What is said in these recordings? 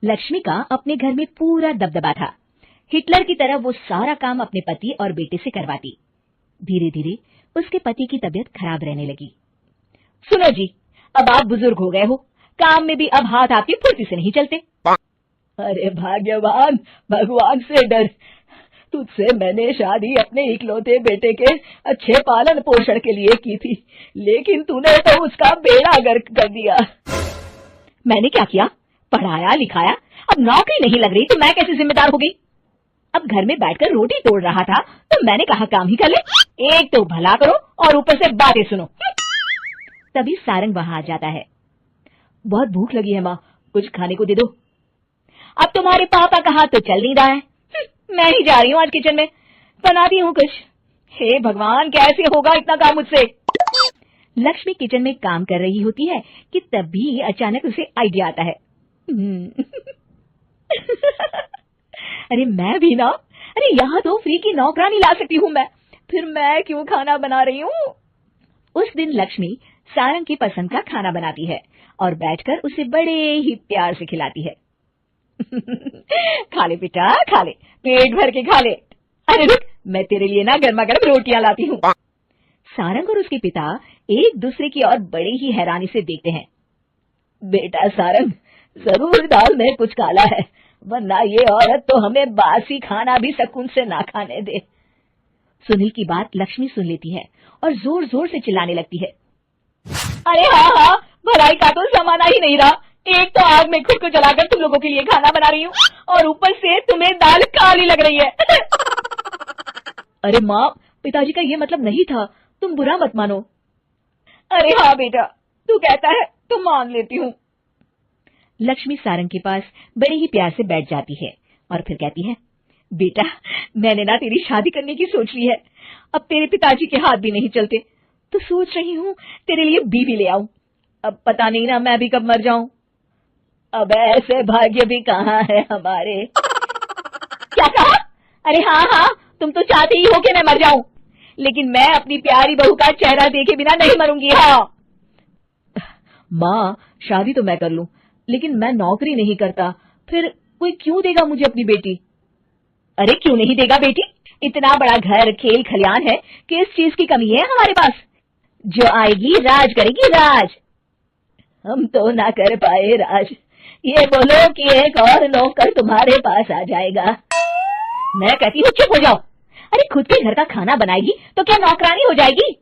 लक्ष्मी का अपने घर में पूरा दबदबा था। हिटलर की तरह वो सारा काम अपने पति और बेटे से करवाती। धीरे धीरे उसके पति की तबीयत खराब रहने लगी। सुनो जी, अब आप बुजुर्ग हो गए हो, काम में भी अब हाथ आपकी फुर्ती से नहीं चलते। अरे भाग्यवान, भगवान से डर। तुझसे मैंने शादी अपने इकलौते बेटे के अच्छे पालन पोषण के लिए की थी, लेकिन तूने तो उसका बेड़ा गर्क कर दिया। मैंने क्या किया? पढ़ाया लिखाया, अब नौकरी नहीं लग रही तो मैं कैसे जिम्मेदार हो गई? अब घर में बैठकर रोटी तोड़ रहा था तो मैंने कहा काम ही कर ले। एक तो भला करो और ऊपर से बातें सुनो। तभी सारंग वहां आ जाता है। बहुत भूख लगी है माँ, कुछ खाने को दे दो। अब तुम्हारे पापा का हाथ तो चल नहीं रहा है। मैं ही जा रही हूँ आज किचन में, बनाती हूँ कुछ। हे भगवान, कैसे होगा इतना काम मुझसे? लक्ष्मी किचन में काम कर रही होती है कि तभी अचानक उसे आइडिया आता है। अरे मैं भी ना, अरे यहाँ तो फ्री की नौकरानी ला सकती हूँ मैं, फिर मैं क्यों खाना बना रही हूँ? उस दिन लक्ष्मी सारंग की पसंद का खाना बनाती है और बैठकर उसे बड़े ही प्यार से खिलाती है। खा ले बेटा, खा ले, पेट भर के खा ले। अरे रुक, मैं तेरे लिए ना गर्मा गर्म रोटियां लाती हूँ। सारंग और उसके पिता एक दूसरे की ओर बड़े ही हैरानी से देखते हैं। बेटा सारंग, जरूर दाल में कुछ काला है, वरना ये औरत तो हमें बासी खाना भी सुकून से ना खाने दे। सुनील की बात लक्ष्मी सुन लेती है और जोर जोर से चिल्लाने लगती है। अरे हाँ हाँ, भलाई का तो जमाना ही नहीं रहा। एक तो आग में खुद को जलाकर तुम लोगों के लिए खाना बना रही हूँ और ऊपर से तुम्हें दाल काली लग रही है। अरे माँ, पिताजी का ये मतलब नहीं था, तुम बुरा मत मानो। अरे हाँ बेटा, तू कहता है तो मान लेती हूँ। लक्ष्मी सारंग के पास बड़े ही प्यार से बैठ जाती है और फिर कहती है, बेटा मैंने ना तेरी शादी करने की सोच ली है। अब तेरे पिताजी के हाथ भी नहीं चलते तो सोच रही हूँ तेरे लिए बीवी ले आऊं। अब पता नहीं ना मैं भी कब मर जाऊं। अब ऐसे भाग्य भी कहाँ है हमारे। क्या कहा? अरे हाँ हाँ, तुम तो चाहते ही हो कि मैं मर जाऊं, लेकिन मैं अपनी प्यारी बहू का चेहरा देखे बिना नहीं मरूंगी। हाँ माँ, शादी तो मैं कर लूं, लेकिन मैं नौकरी नहीं करता, फिर कोई क्यों देगा मुझे अपनी बेटी? अरे क्यों नहीं देगा बेटी? इतना बड़ा घर, खेल खलियान है, किस चीज की कमी है हमारे पास? जो आएगी राज करेगी, राज। हम तो ना कर पाए राज, ये बोलो कि एक और नौकर तुम्हारे पास आ जाएगा। मैं कहती हूँ चुप हो जाओ। अरे खुद के घर का खाना बनाएगी तो क्या नौकरानी हो जाएगी?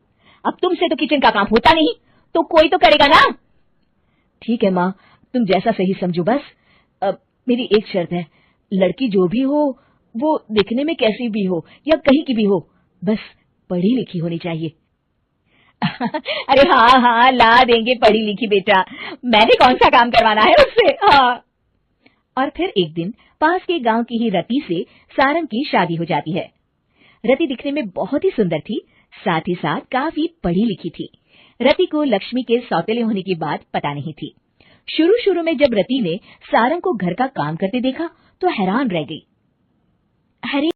अब तुमसे तो किचन का काम होता नहीं, तो कोई तो करेगा ना। ठीक है माँ, तुम जैसा सही समझो बस। अब मेरी एक शर्त है, लड़की जो भी हो वो दिखने में कैसी भी हो या कहीं की भी हो, बस पढ़ी लिखी होनी चाहिए। अरे हाँ हाँ, ला देंगे पढ़ी लिखी बेटा, मैंने कौन सा काम करवाना है उससे। हाँ। और फिर एक दिन पास के गांव की ही रति से सारंग की शादी हो जाती है। रति दिखने में बहुत ही सुंदर थी, साथ ही साथ काफी पढ़ी लिखी थी। रति को लक्ष्मी के सौतेले होने की बात पता नहीं थी। शुरू शुरू में जब रति ने सारंग को घर का काम करते देखा तो हैरान रह गई। अरे